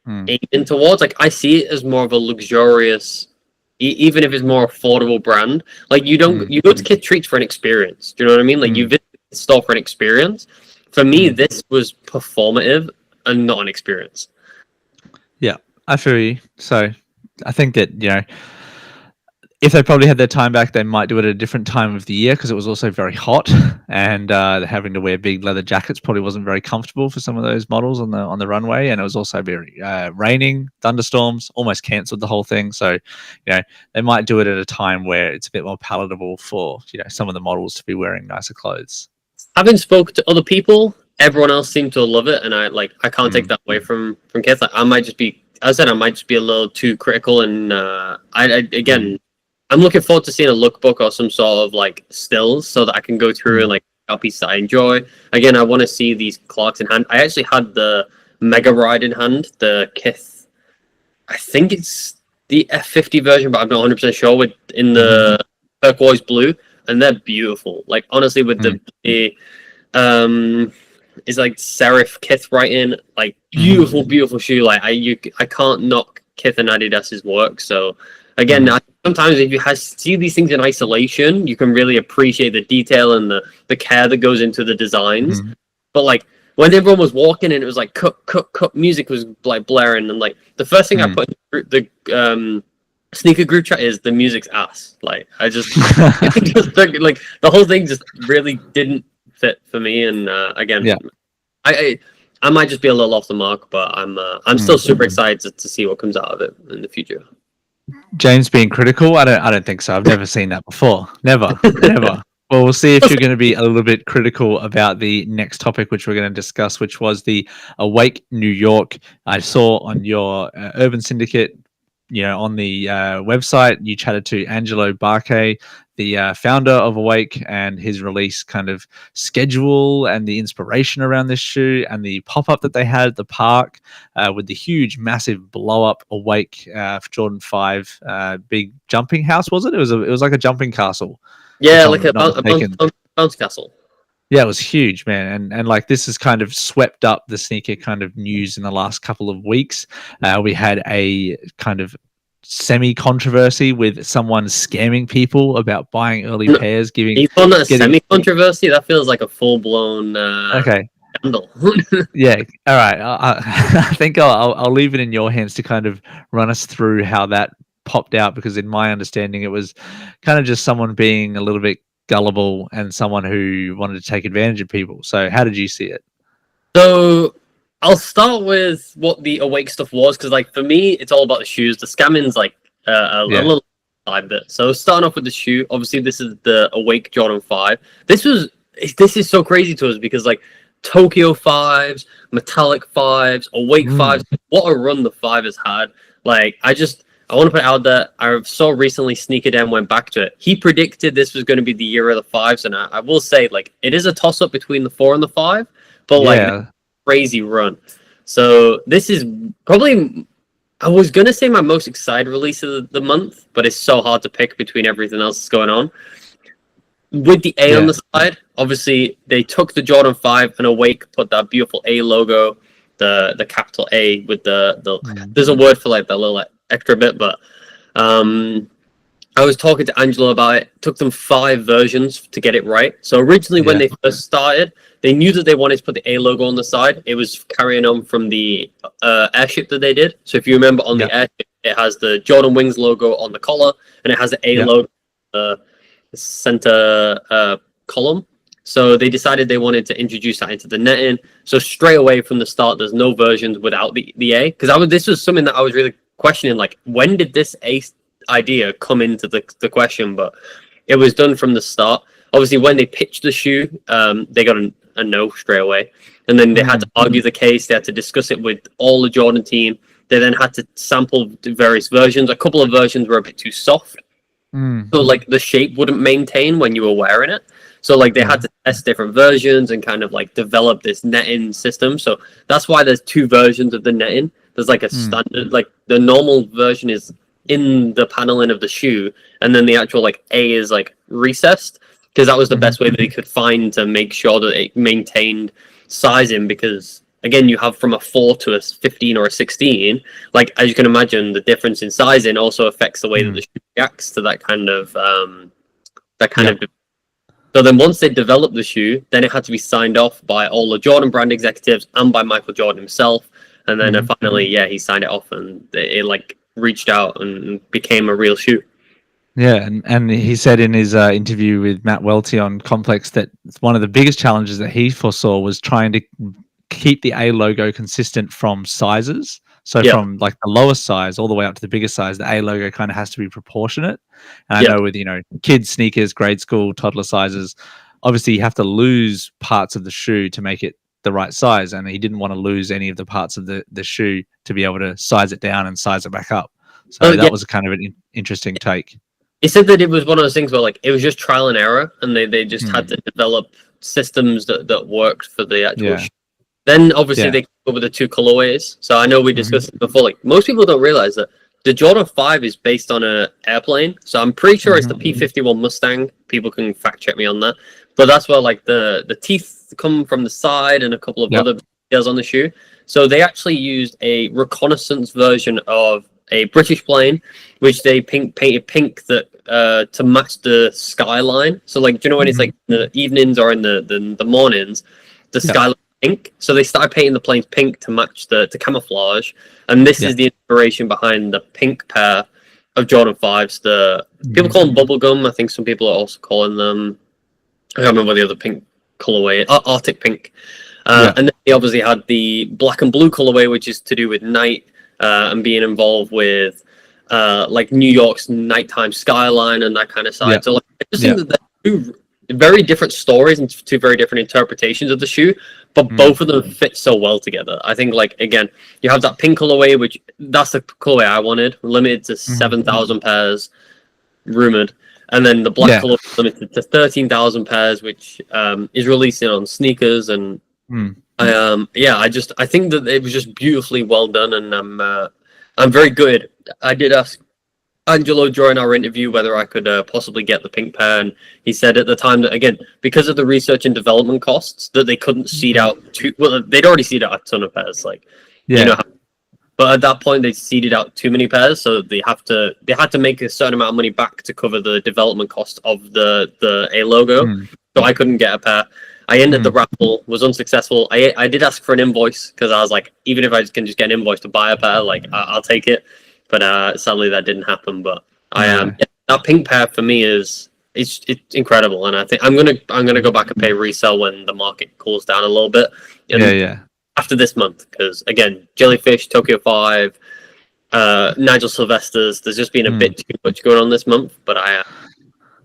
aiming towards. Like I see it as more of a luxurious, even if it's more affordable brand. Like you go to Kith Treats for an experience. Do you know what I mean? Like you visit the store for an experience. For me, this was performative and not an experience. Yeah, I feel you. So I think that, if they probably had their time back, they might do it at a different time of the year because it was also very hot, and having to wear big leather jackets probably wasn't very comfortable for some of those models on the runway, and it was also very raining, thunderstorms, almost cancelled the whole thing. So, they might do it at a time where it's a bit more palatable for some of the models to be wearing nicer clothes. Having spoke to other people, everyone else seemed to love it, and I can't take that away from Kith. Like, I might just be, as I said, I might just be a little too critical, and again. I'm looking forward to seeing a lookbook or some sort of like stills so that I can go through and like a piece that I enjoy. Again, I want to see these clocks in hand. I actually had the Mega Ride in hand, the Kith. I think it's the F50 version, but I'm not 100% sure. In the turquoise blue, and they're beautiful. Like honestly, with the it's like serif Kith writing, like beautiful shoe. Like I can't knock Kith and Adidas's work. So again, sometimes if you see these things in isolation, you can really appreciate the detail and the care that goes into the designs. But like when everyone was walking and it was like cut, music was like blaring, and like the first thing I put in the sneaker group chat is the music's ass. Like I just, like the whole thing just really didn't fit for me. And again, I might just be a little off the mark, but I'm still super excited to see what comes out of it in the future. James being critical? I don't think so. I've never seen that before. Never. Well, we'll see if you're going to be a little bit critical about the next topic, which we're going to discuss, which was the Awake New York. I saw on your Urban Syndicate, on the website, you chatted to Angelo Barque, the founder of Awake, and his release kind of schedule and the inspiration around this shoe and the pop-up that they had at the park with the huge, massive blow-up Awake for Jordan 5 big jumping house, was it? It was like a jumping castle. Yeah, like a bounce castle. Yeah, it was huge, man. And like this has kind of swept up the sneaker kind of news in the last couple of weeks. We had a kind of semi-controversy with someone scamming people about buying early pairs. He's on a semi-controversy? That feels like a full-blown okay. scandal. Yeah, all right. I think I'll leave it in your hands to kind of run us through how that popped out, because in my understanding it was kind of just someone being a little bit gullible and someone who wanted to take advantage of people. So how did you see it? So I'll start with what the Awake stuff was, because like for me it's all about the shoes. The scamming's like a Yeah. little side bit. So starting off with the shoe, obviously this is the Awake Jordan 5. This is so crazy to us because like Tokyo 5s, Metallic 5s, Awake 5s, what a run the 5 has had. Like I want to put it out there. I saw recently Sneaker Dan went back to it. He predicted this was going to be the year of the 5s, and I will say like it is a toss up between the 4 and the 5, but like crazy run. So this is probably, I was going to say my most excited release of the month, but it's so hard to pick between everything else that's going on. With the A on the side, obviously they took the Jordan 5 and Awake put that beautiful A logo, the capital A with the there's a word for like that little like, extra bit, but I was talking to Angelo about it. Took them 5 versions to get it right. So originally when they first started, they knew that they wanted to put the A logo on the side. It was carrying on from the airship that they did. So if you remember on the airship, it has the Jordan Wings logo on the collar, and it has the A logo the center column. So they decided they wanted to introduce that into the netting. So straight away from the start, there's no versions without the A. Because this was something that I was really questioning, like, when did this A idea come into the question? But it was done from the start. Obviously, when they pitched the shoe, they got a no straight away. And then they had to argue the case. They had to discuss it with all the Jordan team. They then had to sample various versions. A couple of versions were a bit too soft. So, like, the shape wouldn't maintain when you were wearing it. So, like, they had to test different versions and kind of, like, develop this netting system. So that's why there's 2 versions of the netting. There's, like, a standard, like, the normal version is in the paneling of the shoe, and then the actual, like, A is, like, recessed, because that was the best way that they could find to make sure that it maintained sizing, because again, you have from a 4 to a 15 or a 16. Like, as you can imagine, the difference in sizing also affects the way that the shoe reacts to that kind of So then once they developed the shoe, then it had to be signed off by all the Jordan brand executives and by Michael Jordan himself. And then finally, he signed it off, and it like reached out and became a real shoe. Yeah, and he said in his interview with Matt Welty on Complex that one of the biggest challenges that he foresaw was trying to keep the A logo consistent from sizes. So from like the lowest size all the way up to the biggest size, the A logo kind of has to be proportionate. And I know with, kids sneakers, grade school, toddler sizes, obviously you have to lose parts of the shoe to make it the right size. And he didn't want to lose any of the parts of the shoe to be able to size it down and size it back up. So that was kind of an interesting take. He said that it was one of those things where like it was just trial and error, and they just had to develop systems that worked for the actual shoe. Then obviously they came up with the 2 colorways. So I know we discussed it before. Like, most people don't realize that the Jordan 5 is based on an airplane. So I'm pretty sure it's the P-51 Mustang. People can fact check me on that. But that's where like the teeth come from the side and a couple of other details on the shoe. So they actually used a reconnaissance version of a British plane, which they painted pink that to match the skyline. So like, do you know when it's like in the evenings or in the mornings, the skyline pink? So they started painting the planes pink to match the camouflage, and this is the inspiration behind the pink pair of Jordan 5s. The people call them bubblegum. I think some people are also calling them, I can't remember the other pink colorway, Arctic pink. And then they obviously had the black and blue colorway, which is to do with night and being involved with like New York's nighttime skyline and that kind of side. So like, I just think that they're 2 very different stories and 2 very different interpretations of the shoe, but both of them fit so well together. I think, like, again, you have that pink colorway, which that's the colorway I wanted, limited to 7,000 pairs, rumored. And then the black color limited to 13,000 pairs, which is releasing on sneakers. And I think that it was just beautifully well done, and I'm very good. I did ask Angelo during our interview whether I could possibly get the pink pair, and he said at the time that, again, because of the research and development costs, that they couldn't seed out they'd already seeded out a ton of pairs, like but at that point they seeded out too many pairs, so they had to make a certain amount of money back to cover the development cost of the A logo. So I couldn't get a pair. I ended the raffle, was unsuccessful. I did ask for an invoice, because I was like, even if I can just get an invoice to buy a pair, like I'll take it. But sadly that didn't happen. But that pink pair for me it's incredible, and I think I'm gonna go back and pay resale when the market cools down a little bit. After this month, because again, Jellyfish, Tokyo 5, Nigel Sylvester's. There's just been a Mm. bit too much going on this month, but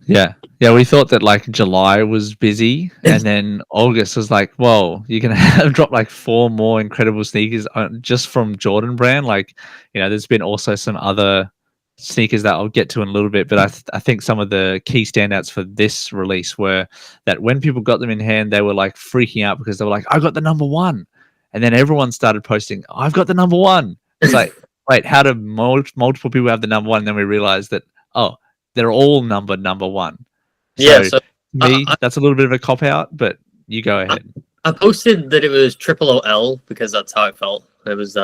Yeah. Yeah, we thought that like July was busy, and then August was like, whoa, you're gonna have drop like 4 more incredible sneakers just from Jordan brand. Like, there's been also some other sneakers that I'll get to in a little bit, but I think some of the key standouts for this release were that when people got them in hand, they were like freaking out because they were like, I got the number one, and then everyone started posting, I've got the number one. It's like, wait, how do multiple people have the number one? And then we realized that, oh, they're all number one. yeah. So So to me, that's a little bit of a cop out, but you go I, ahead. I posted that it was triple OL because that's how it felt. It was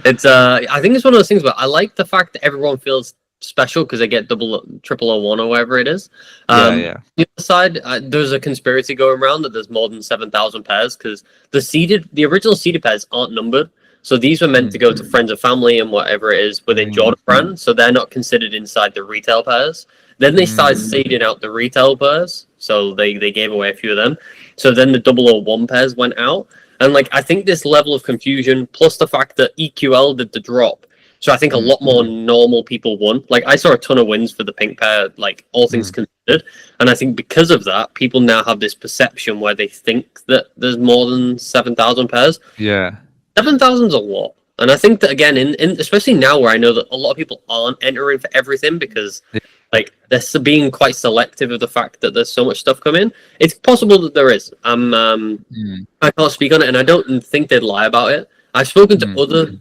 it's I think it's one of those things where I like the fact that everyone feels special because they get triple O one or whatever it is. Yeah. The other side, there's a conspiracy going around that there's more than 7,000 pairs because the original seeded pairs aren't numbered. So these were meant to go to friends and family and whatever it is within Jordan brand. So they're not considered inside the retail pairs. Then they started seeding out the retail pairs. So they gave away a few of them. So then the 001 pairs went out. And like I think this level of confusion, plus the fact that EQL did the drop. So I think a lot more normal people won. Like I saw a ton of wins for the pink pair, like all things considered. And I think because of that, people now have this perception where they think that there's more than 7,000 pairs. Yeah. 7,000's a lot. And I think that again, in especially now where I know that a lot of people aren't entering for everything because like they're being quite selective of the fact that there's so much stuff coming. It's possible that there is. I can't speak on it, and I don't think they'd lie about it. I've spoken to other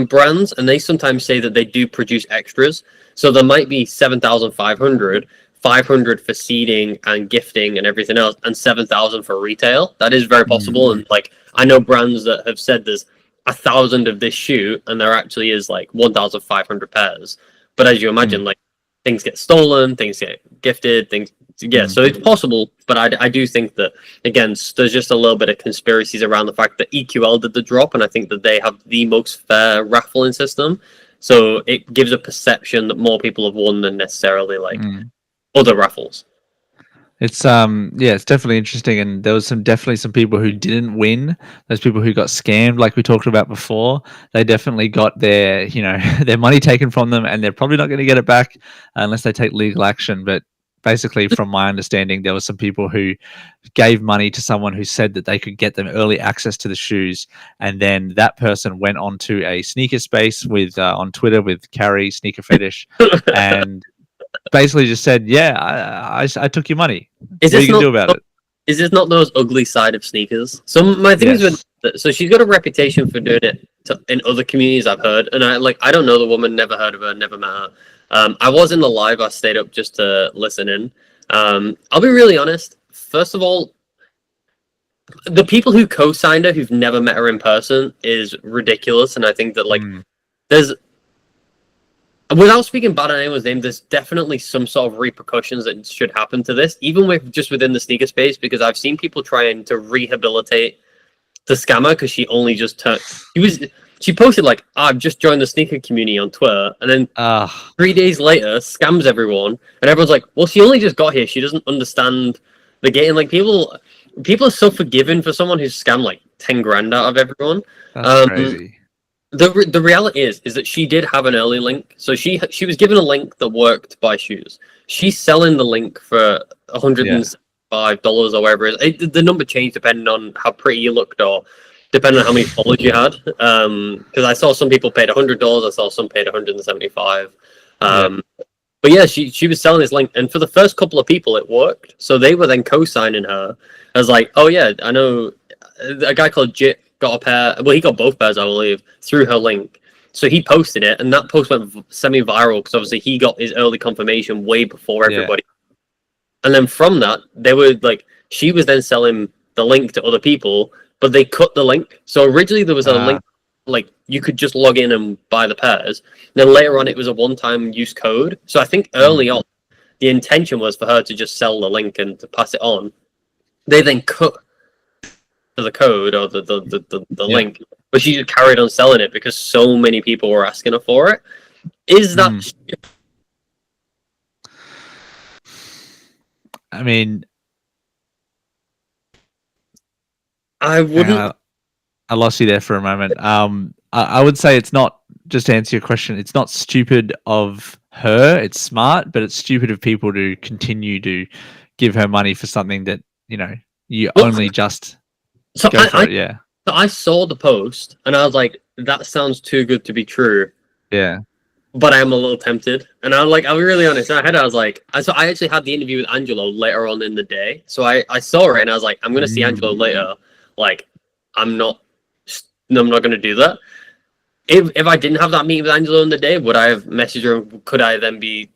brands, and they sometimes say that they do produce extras. So there might be 7,500, 500 for seeding and gifting and everything else, and 7,000 for retail. That is very possible. And like I know brands that have said there's 1,000 of this shoe, and there actually is like 1,500 pairs. But as you imagine, like things get stolen, things get gifted, things. Yeah, so it's possible, but I do think that again, there's just a little bit of conspiracies around the fact that EQL did the drop, and I think that they have the most fair raffling system. So it gives a perception that more people have won than necessarily like other raffles. It's it's definitely interesting, and there was definitely some people who didn't win. Those people who got scammed, like we talked about before, they definitely got their their money taken from them, and they're probably not going to get it back unless they take legal action. But basically, from my understanding, there were some people who gave money to someone who said that they could get them early access to the shoes, and then that person went onto a sneaker space with on Twitter with Carrie Sneaker Fetish, and basically just said, "Yeah, I took your money. What are you gonna do about it?" Is this not those ugly side of sneakers? So my thing is with so she's got a reputation for doing it in other communities I've heard, and I don't know the woman, never heard of her, never met her. I was in the live. I stayed up just to listen in. I'll be really honest. First of all, the people who co-signed her who've never met her in person is ridiculous, and I think that like there's. Without speaking bad on anyone's name, there's definitely some sort of repercussions that should happen to this, even with just within the sneaker space, because I've seen people trying to rehabilitate the scammer because she only just turned. She posted like, I've just joined the sneaker community on Twitter, and then 3 days later, scams everyone, and everyone's like, well, she only just got here. She doesn't understand the game. Like people are so forgiving for someone who's scammed like 10 grand out of everyone. That's crazy. The reality is that she did have an early link, so she was given a link that worked to buy shoes. She's selling the link for $105 or whatever it is. The number changed depending on how pretty you looked or depending on how many followers you had. Because I saw some people paid $100, I saw some paid 175. But yeah, she was selling this link, and for the first couple of people, it worked. So they were then co-signing her as like, oh yeah, I know a guy called Jit got a pair. Well, he got both pairs, I believe, through her link. So he posted it, and that post went semi-viral because obviously he got his early confirmation way before everybody. And then from that, they were like, she was then selling the link to other people, but they cut the link. So originally there was a link, like you could just log in and buy the pairs. Then later on, it was a one-time use code. So I think early on, the intention was for her to just sell the link and to pass it on. They then cut the code or the link, but she just carried on selling it because so many people were asking her for it. Is that I mean, I wouldn't. I lost you there for a moment. I would say it's not, just to answer your question, it's not stupid of her. It's smart, but it's stupid of people to continue to give her money for something that, you know, you Well, only just so go for it. Yeah. so I saw the post and I was like, that sounds too good to be true. Yeah. But I am a little tempted. And I'm like, I'll be really honest. In my head, I was like, so I actually had the interview with Angelo later on in the day. So I saw it and I was like, I'm going to see Angelo later. Like, I'm not going to do that. If I didn't have that meeting with Angelo in the day, would I have messaged her? Could I then be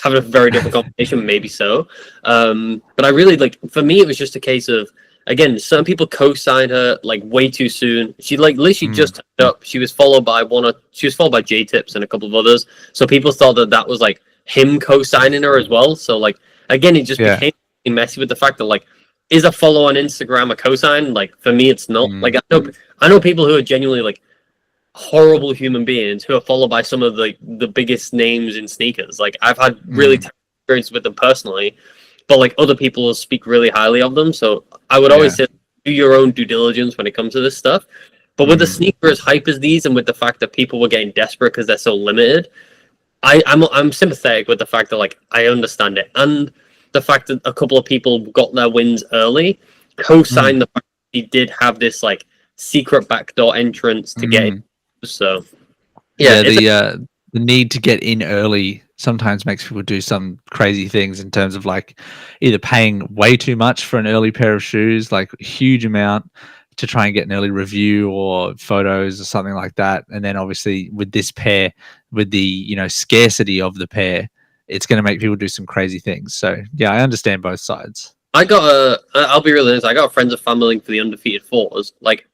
having a very different conversation? Maybe so. But I really, like, for me, it was just a case of, again, some people co-signed her like way too soon. She like literally just turned up. She was followed by J-Tips and a couple of others. So people thought that was like him co-signing her as well. So like, again, it just became messy with the fact that like, is a follow on Instagram a co-sign? Like, for me, it's not. Like, I know people who are genuinely like horrible human beings who are followed by some of the biggest names in sneakers. Like, I've had really terrible experiences with them personally, but like other people will speak really highly of them. So I would always say do your own due diligence when it comes to this stuff. But with the sneaker as hype as these, and with the fact that people were getting desperate because they're so limited, I'm sympathetic with the fact that like I understand it, and the fact that a couple of people got their wins early, co-signed the fact that he did have this like secret backdoor entrance to get in. So the need to get in early sometimes makes people do some crazy things in terms of like either paying way too much for an early pair of shoes, like a huge amount to try and get an early review or photos or something like that. And then obviously with this pair, with the, you know, scarcity of the pair, it's going to make people do some crazy things. So yeah, I understand both sides. I'll be real honest, I got friends and family for the undefeated fours, like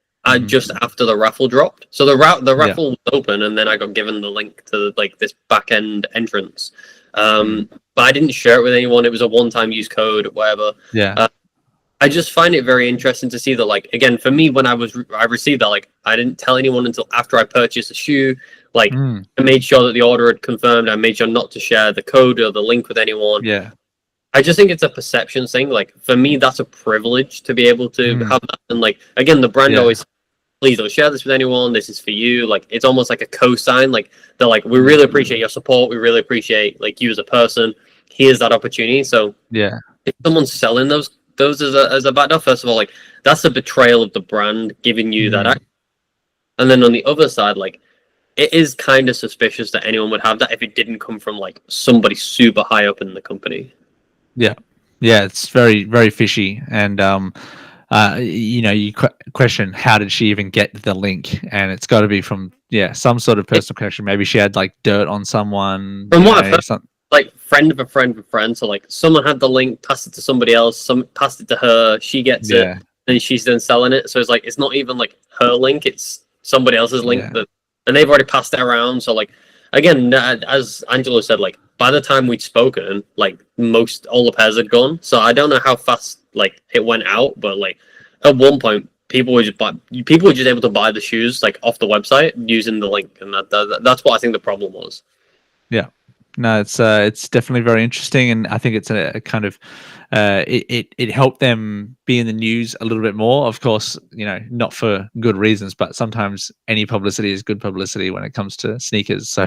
just after the raffle dropped. So the raffle was open, and then I got given the link to like this back end entrance. But I didn't share it with anyone. It was a one-time use code, whatever. Yeah. I just find it very interesting to see that, like, again, for me, when I received that, like, I didn't tell anyone until after I purchased the shoe. Like, I made sure that the order had confirmed. I made sure not to share the code or the link with anyone. Yeah. I just think it's a perception thing. Like, for me, that's a privilege to be able to have that. And like, again, the brand always, please don't share this with anyone. This is for you. Like, it's almost like a co-sign. Like, they're like, we really appreciate your support. We really appreciate like you as a person. Here's that opportunity. So yeah, if someone's selling those as a backdoor, first of all, like that's a betrayal of the brand giving you that act. And then on the other side, like it is kind of suspicious that anyone would have that if it didn't come from like somebody super high up in the company. Yeah, it's very, very fishy. And you know, you question how did she even get the link, and it's got to be from some sort of personal connection. Maybe she had like dirt on someone. From what I've heard, like friend of a friend of a friend. So like someone had the link, passed it to somebody else, some passed it to her, she gets it, and she's then selling it. So it's like it's not even like her link, it's somebody else's link and they've already passed it around. So like again, as Angelo said, like by the time we'd spoken, like all the pairs had gone. So I don't know how fast like it went out, but like at one point people were just able to buy the shoes like off the website using the link, and that's what I think the problem was. Yeah. No, it's definitely very interesting, and I think it's a kind of it helped them be in the news a little bit more. Of course, you know, not for good reasons, but sometimes any publicity is good publicity when it comes to sneakers. So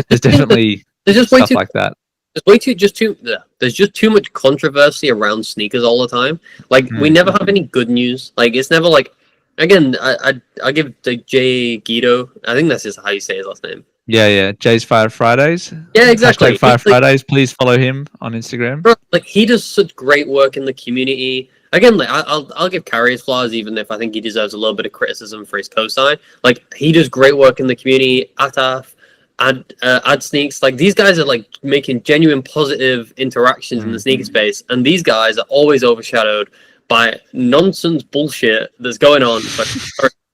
there's definitely stuff like that. There's just too much controversy around sneakers all the time. Like we never have any good news. Like it's never like, again, I give the Jay Guido, I think that's just how you say his last name. Yeah. Jay's Fire Fridays. Yeah, exactly. Hashtag Fire Fridays. Please follow him on Instagram. Bro, like he does such great work in the community. Again, like I'll give Carrie his flowers, even if I think he deserves a little bit of criticism for his cosign. Like he does great work in the community. Ataf, Ad Sneaks, like these guys are like making genuine positive interactions in the sneaker space, and these guys are always overshadowed by nonsense bullshit that's going on.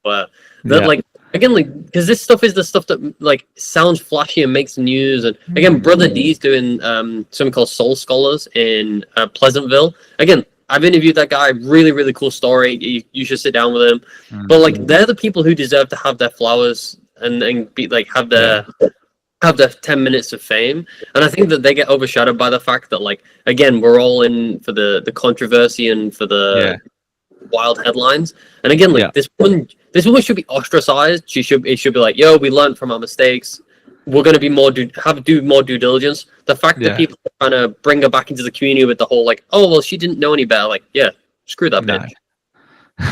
Like again, like because this stuff is the stuff that like sounds flashy and makes news. And again, Brother D's doing something called Soul Scholars in Pleasantville. Again, I've interviewed that guy. Really, really cool story. You should sit down with him. But like, they're the people who deserve to have their flowers and be like have their 10 minutes of fame. And I think that they get overshadowed by the fact that like again, we're all in for the controversy and for the wild headlines. And again, like Yeah. this woman should be ostracized. It should be like, yo, we learned from our mistakes. We're going to be do more due diligence. The fact that Yeah. people are trying to bring her back into the community with the whole like, oh well, she didn't know any better. Like, yeah, screw that No. bitch.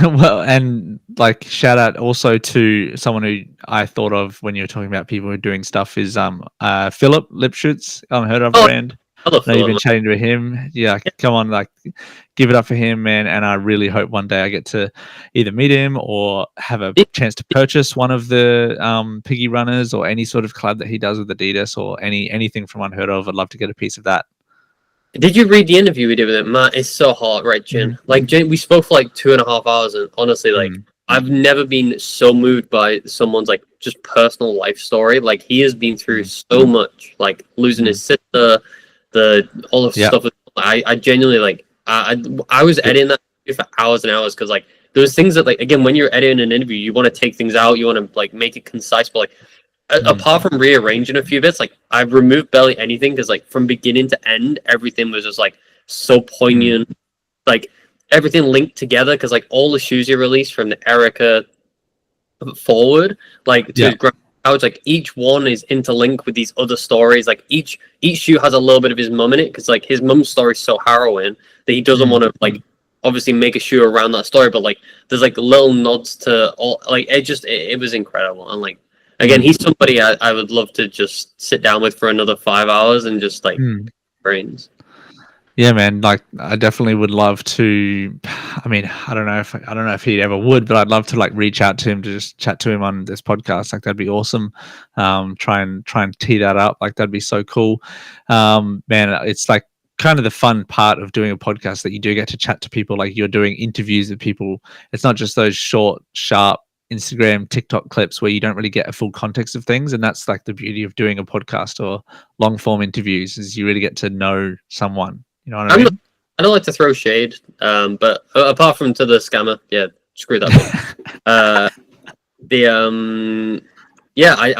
Well, and like shout out also to someone who I thought of when you were talking about people who are doing stuff is Philip Lipschutz, heard of brand. I love I know you've been Philip. chatting to him. Yeah, come on, like give it up for him, man. And I really hope one day I get to either meet him or have a chance to purchase one of the Piggy Runners or any sort of collab that he does with Adidas or anything from Unheard Of. I'd love to get a piece of that. Did you read the interview we did with him? Man, it's so hard, right, Jin? Like, we spoke for like 2.5 hours, and honestly, like, I've never been so moved by someone's like just personal life story. Like, he has been through so much, like losing his sister, all of stuff. I genuinely like. I was editing that for hours and hours because like those things that like again when you're editing an interview, you want to take things out, you want to like make it concise, but like. Apart from rearranging a few bits, like I've removed barely anything because like from beginning to end, everything was just like so poignant, like everything linked together because like all the shoes you released from the Erica forward, like to I was like each one is interlinked with these other stories. Like each shoe has a little bit of his mum in it because like his mum's story is so harrowing that he doesn't want to like obviously make a shoe around that story, but like there's like little nods to all like it was incredible and like. Again, he's somebody I would love to just sit down with for another 5 hours and just like brains. Yeah, man. Like, I definitely would love to. I mean, I don't know if he ever would, but I'd love to like reach out to him to just chat to him on this podcast. Like, that'd be awesome. Try and tee that up. Like, that'd be so cool. Man, it's like kind of the fun part of doing a podcast that you do get to chat to people. Like, you're doing interviews with people. It's not just those short, sharp Instagram, TikTok clips where you don't really get a full context of things, and that's like the beauty of doing a podcast or long form interviews is you really get to know someone. You know what I mean? I don't like to throw shade, but apart from to the scammer, yeah, screw that. I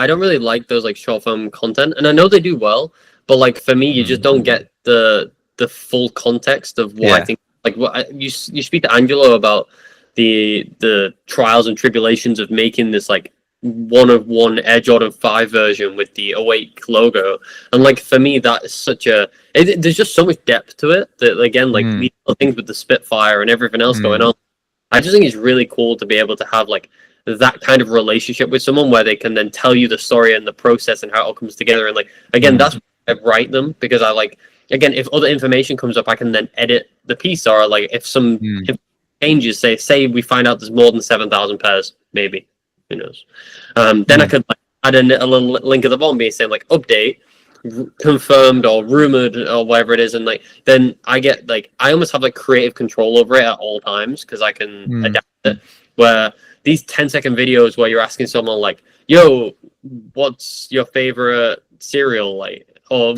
don't really like those like short form content, and I know they do well, but like for me, you just don't get the full context of what I think. Like what you speak to Angelo about. The trials and tribulations of making this like one Air Jordan 5 version with the Awake logo, and like for me that is such there's just so much depth to it that again like these things with the Spitfire and everything else going on. I just think it's really cool to be able to have like that kind of relationship with someone where they can then tell you the story and the process and how it all comes together, and like again that's why I write them, because I like again if other information comes up I can then edit the piece, or like if some changes, say we find out there's more than 7,000 pairs, maybe, who knows, then I could like, add a little link at the bottom saying like update confirmed or rumored or whatever it is, and like then I get like I almost have like creative control over it at all times because I can adapt it, where these 10-second videos where you're asking someone like, yo, what's your favorite cereal, like, or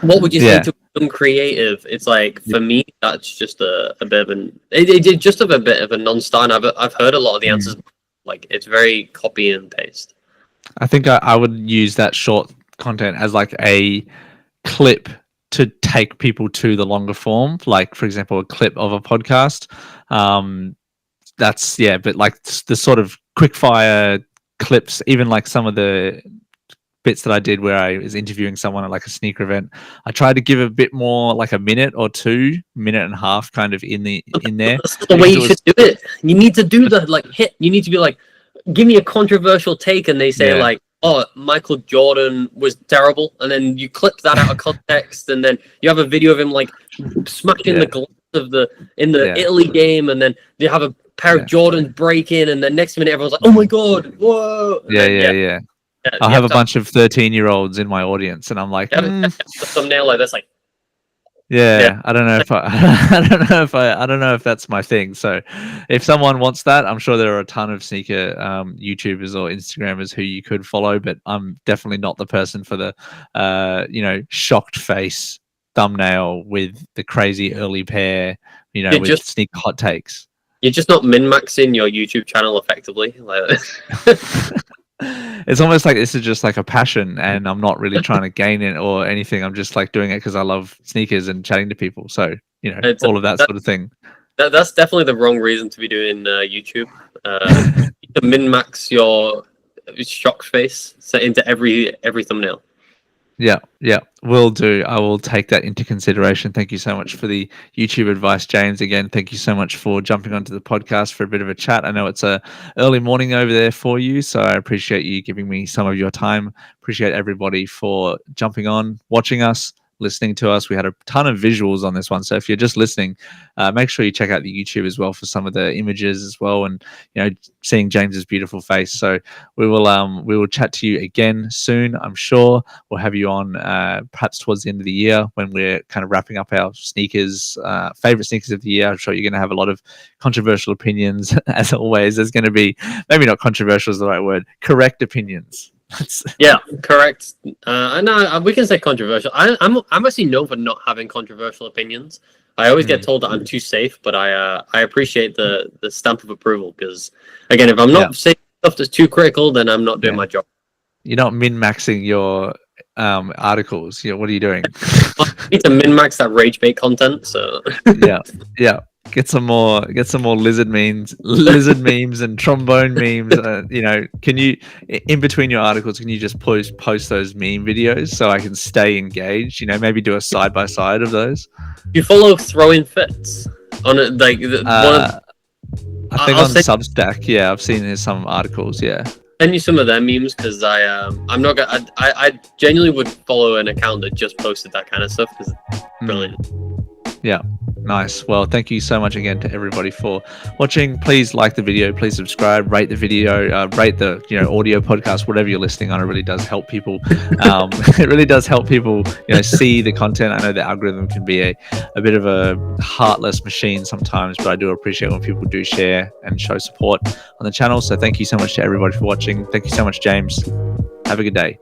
what would you say to creative? It's like for me that's just a bit of it's just a bit of a non-starter. I've heard a lot of the answers like it's very copy and paste. I think I would use that short content as like a clip to take people to the longer form, like for example a clip of a podcast. That's but like the sort of quick fire clips, even like some of the bits that I did where I was interviewing someone at like a sneaker event, I tried to give a bit more, like a minute and a half kind of in there. That's the way you should do it. You need to do the like hit. You need to be like, give me a controversial take, and they say like, oh, Michael Jordan was terrible, and then you clip that out of context, and then you have a video of him like smashing the glass of the Italy game, and then you have a pair of Jordans break in, and the next minute everyone's like, oh my god, whoa. Yeah. I'll have a bunch of 13-year-olds in my audience, and I'm like, the thumbnail like this, like, I don't know if I don't know if that's my thing. So, if someone wants that, I'm sure there are a ton of sneaker YouTubers or Instagrammers who you could follow, but I'm definitely not the person for the shocked face thumbnail with the crazy early pair, with sneaker hot takes. You're just not min-maxing your YouTube channel effectively, like. It's almost like this is just like a passion, and I'm not really trying to gain it or anything. I'm just like doing it because I love sneakers and chatting to people. So all of that sort of thing. That's definitely the wrong reason to be doing YouTube. To min max your shock face set into every thumbnail. Yeah, will do. I will take that into consideration. Thank you so much for the YouTube advice, James. Again, thank you so much for jumping onto the podcast for a bit of a chat. I know it's a early morning over there for you, so I appreciate you giving me some of your time. Appreciate everybody for jumping on, watching us, listening to us. We had a ton of visuals on this one, so if you're just listening, make sure you check out the YouTube as well for some of the images as well, and seeing James's beautiful face. So we will chat to you again soon. I'm sure we'll have you on perhaps towards the end of the year when we're kind of wrapping up our sneakers, favorite sneakers of the year. I'm sure you're going to have a lot of controversial opinions as always. There's going to be, maybe not controversial is the right word, correct opinions. Yeah, correct. No, we can say controversial. I'm actually known for not having controversial opinions. I always get told that I'm too safe, but I appreciate the stamp of approval, because again, if I'm not saying stuff that's too critical, then I'm not doing my job. You're not min-maxing your articles. What are you doing? I need to min-max that rage bait content. So yeah. Get some more lizard memes and trombone memes. Can you, in between your articles, can you just post those meme videos so I can stay engaged? Maybe do a side by side of those. You follow Throwing Fits on it, like I think on Substack. Yeah, I've seen some articles. Yeah. Send you some of their memes, because I'm not gonna. I genuinely would follow an account that just posted that kind of stuff, because it's brilliant. Yeah, nice. Well, thank you so much again to everybody for watching. Please like the video, please subscribe, rate the video, rate the audio podcast, whatever you're listening on. It really does help people. It really does help people see the content. I know the algorithm can be a bit of a heartless machine sometimes, but I do appreciate when people do share and show support on the channel. So thank you so much to everybody for watching. Thank you so much, James. Have a good day.